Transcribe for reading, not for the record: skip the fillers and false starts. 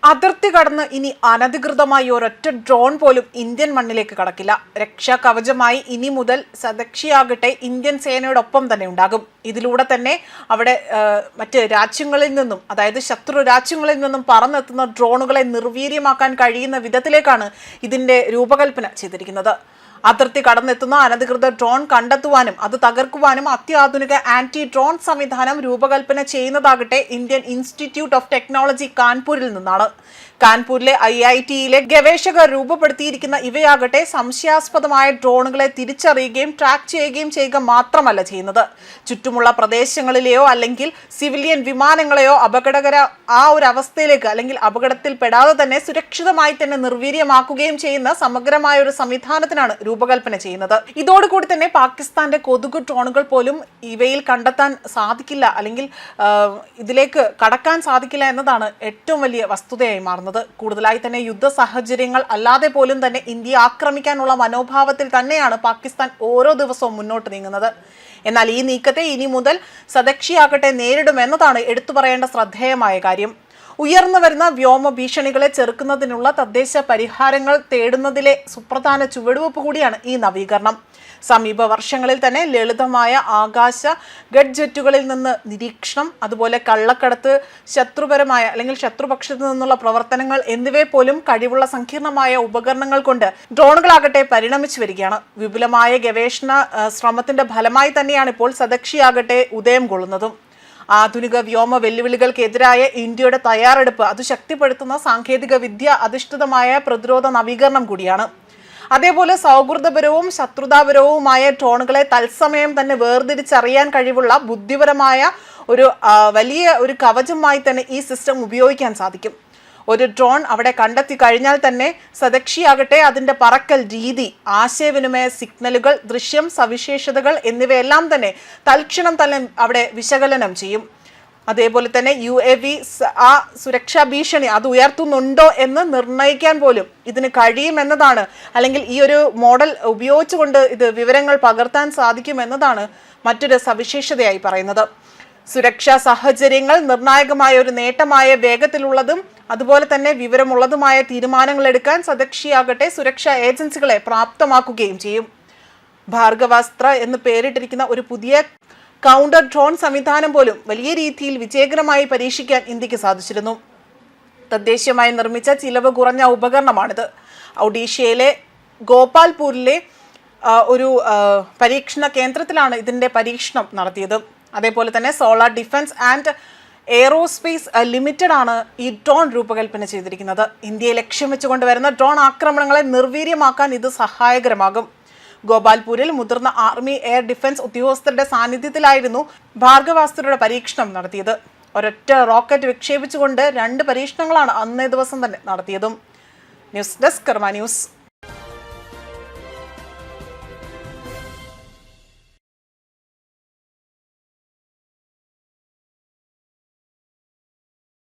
അതിർത്തി കടന്ന് ഇനി അനധികൃതമായി ഒരൊറ്റ ഡ്രോൺ പോലും ഇന്ത്യൻ മണ്ണിലേക്ക് കടക്കില്ല. രക്ഷാ കവചമായി ഇനി മുതൽ സദക്ഷിയാകട്ടെ ഇന്ത്യൻ സേനയോടൊപ്പം തന്നെ ഉണ്ടാകും. ഇതിലൂടെ തന്നെ അവിടെ മറ്റ് രാജ്യങ്ങളിൽ നിന്നും, അതായത് ശത്രു രാജ്യങ്ങളിൽ നിന്നും പറന്നെത്തുന്ന ഡ്രോണുകളെ നിർവീര്യമാക്കാൻ കഴിയുന്ന വിധത്തിലേക്കാണ് ഇതിന്റെ രൂപകൽപ്പന ചെയ്തിരിക്കുന്നത്. അതിർത്തി കടന്നെത്തുന്ന അനധികൃത ഡ്രോൺ കണ്ടെത്തുവാനും അത് തകർക്കുവാനും അത്യാധുനിക ആന്റി ഡ്രോൺ സംവിധാനം രൂപകൽപ്പന ചെയ്യുന്നതാകട്ടെ ഇന്ത്യൻ ഇൻസ്റ്റിറ്റ്യൂട്ട് ഓഫ് ടെക്നോളജി കാൺപൂരിൽ നിന്നാണ്. കാൺപൂരിലെ IIT-യിലെ ഗവേഷകർ രൂപപ്പെടുത്തിയിരിക്കുന്ന ഇവയാകട്ടെ സംശയാസ്പദമായ ഡ്രോണുകളെ തിരിച്ചറിയുകയും ട്രാക്ക് ചെയ്യുകയും ചെയ്യുക മാത്രമല്ല ചെയ്യുന്നത്, ചുറ്റുമുള്ള പ്രദേശങ്ങളിലെയോ അല്ലെങ്കിൽ സിവിലിയൻ വിമാനങ്ങളെയോ അപകടകര ഒരു അവസ്ഥയിലേക്ക് അല്ലെങ്കിൽ അപകടത്തിൽ പെടാതെ തന്നെ സുരക്ഷിതമായി തന്നെ നിർവീര്യമാക്കുകയും ചെയ്യുന്ന സമഗ്രമായ ഒരു സംവിധാനത്തിനാണ് രൂപകൽപ്പന ചെയ്യുന്നത്. ഇതോടുകൂടി തന്നെ പാകിസ്ഥാന്റെ കൊതുക് ഡ്രോണുകൾ പോലും ഇവയിൽ കണ്ടെത്താൻ സാധിക്കില്ല, അല്ലെങ്കിൽ ഇതിലേക്ക് കടക്കാൻ സാധിക്കില്ല എന്നതാണ് ഏറ്റവും വലിയ വസ്തുതയായി മാറുന്നത്. കൂടുതലായി തന്നെ യുദ്ധ സാഹചര്യങ്ങൾ അല്ലാതെ പോലും തന്നെ ഇന്ത്യയെ ആക്രമിക്കാനുള്ള മനോഭാവത്തിൽ തന്നെയാണ് പാകിസ്ഥാൻ ഓരോ ദിവസവും മുന്നോട്ട് നീങ്ങുന്നത്. എന്നാൽ ഈ നീക്കത്തെ ഇനി മുതൽ സദക്ഷിയാകട്ടെ നേരിടുമെന്നതാണ് എടുത്തു പറയേണ്ട ശ്രദ്ധേയമായ കാര്യം. ഉയർന്നു വരുന്ന വ്യോമ ഭീഷണികളെ ചെറുക്കുന്നതിനുള്ള തദ്ദേശ പരിഹാരങ്ങൾ തേടുന്നതിലെ സുപ്രധാന ചുവടുവെപ്പ് കൂടിയാണ് ഈ നവീകരണം. സമീപ വർഷങ്ങളിൽ തന്നെ ലളിതമായ ആകാശ ഗഡ്ജറ്റുകളിൽ നിന്ന് നിരീക്ഷണം, അതുപോലെ കള്ളക്കടത്ത്, ശത്രുപരമായ അല്ലെങ്കിൽ ശത്രുപക്ഷത്തു നിന്നുള്ള പ്രവർത്തനങ്ങൾ എന്നിവയെ പോലും കഴിവുള്ള സങ്കീർണമായ ഉപകരണങ്ങൾ കൊണ്ട് ഡ്രോണുകളാകട്ടെ പരിണമിച്ചു വരികയാണ്. വിപുലമായ ഗവേഷണ ശ്രമത്തിന്റെ ഫലമായി തന്നെയാണ് ഇപ്പോൾ സദക്ഷിയാകട്ടെ ഉദയം കൊള്ളുന്നതും. ആധുനിക വ്യോമ വെല്ലുവിളികൾക്കെതിരായ ഇന്ത്യയുടെ തയ്യാറെടുപ്പ് അത് ശക്തിപ്പെടുത്തുന്ന സാങ്കേതിക വിദ്യ അധിഷ്ഠിതമായ പ്രതിരോധ നവീകരണം കൂടിയാണ്. അതേപോലെ സൗഹൃദപരവും ശത്രുതാപരവുമായ ഡ്രോണുകളെ തത്സമയം തന്നെ വേർതിരിച്ചറിയാൻ കഴിവുള്ള ബുദ്ധിപരമായ ഒരു വലിയ ഒരു കവചമായി തന്നെ ഈ സിസ്റ്റം ഉപയോഗിക്കാൻ സാധിക്കും. ഒരു ഡ്രോൺ അവിടെ കണ്ടെത്തി കഴിഞ്ഞാൽ തന്നെ സദക്ഷിയാകട്ടെ അതിൻ്റെ പറക്കൽ രീതി, ആശയവിനിമയ സിഗ്നലുകൾ, ദൃശ്യം സവിശേഷതകൾ എന്നിവയെല്ലാം തന്നെ തൽക്ഷണം തന്നെ അവിടെ വിശകലനം ചെയ്യും. അതേപോലെ തന്നെ UAV ആ സുരക്ഷാ ഭീഷണി അത് ഉയർത്തുന്നുണ്ടോ എന്ന് നിർണ്ണയിക്കാൻ പോലും ഇതിന് കഴിയുമെന്നതാണ്, അല്ലെങ്കിൽ ഈ ഒരു മോഡൽ ഉപയോഗിച്ചുകൊണ്ട് ഇത് വിവരങ്ങൾ പകർത്താൻ സാധിക്കുമെന്നതാണ് മറ്റൊരു സവിശേഷതയായി പറയുന്നത്. സുരക്ഷാ സാഹചര്യങ്ങൾ നിർണായകമായ ഒരു നേട്ടമായ വേഗത്തിലുള്ളതും അതുപോലെ തന്നെ വിവരമുള്ളതുമായ തീരുമാനങ്ങൾ എടുക്കാൻ സദക്ഷിയാകട്ടെ സുരക്ഷാ ഏജൻസികളെ പ്രാപ്തമാക്കുകയും ചെയ്യും. ഭാർഗവാസ്ത്ര എന്ന് പേരിട്ടിരിക്കുന്ന ഒരു പുതിയ കൗണ്ടർ ഡ്രോൺ സംവിധാനം പോലും വലിയ രീതിയിൽ വിജയകരമായി പരീക്ഷിക്കാൻ ഇന്ത്യക്ക് സാധിച്ചിരുന്നു. തദ്ദേശീയമായി നിർമ്മിച്ച ചിലവ് കുറഞ്ഞ ഉപകരണമാണിത്. ഒഡീഷയിലെ ഗോപാൽപൂരിലെ ഒരു പരീക്ഷണ കേന്ദ്രത്തിലാണ് ഇതിൻ്റെ പരീക്ഷണം നടത്തിയത്. അതേപോലെ തന്നെ solar defence and aerospace limited ആണ് ഈ ഡ്രോൺ രൂപകൽപ്പന ചെയ്തിരിക്കുന്നത്. ഇന്ത്യയെ ലക്ഷ്യം വെച്ചുകൊണ്ട് വരുന്ന ഡ്രോൺ ആക്രമണങ്ങളെ നിർവീര്യമാക്കാൻ ഇത് സഹായകരമാകും. ഗോപാൽപൂരിൽ മുതിർന്ന ആർമി എയർ ഡിഫൻസ് ഉദ്യോഗസ്ഥരുടെ സാന്നിധ്യത്തിലായിരുന്നു ഭാർഗവാസ്ത്രയുടെ പരീക്ഷണം നടത്തിയത്. ഒരൊറ്റ റോക്കറ്റ് വിക്ഷേപിച്ചുകൊണ്ട് 2 പരീക്ഷണങ്ങളാണ് അന്നേ ദിവസം തന്നെ നടത്തിയതും. ന്യൂസ് ഡെസ്ക് കർമ്മ ന്യൂസ്.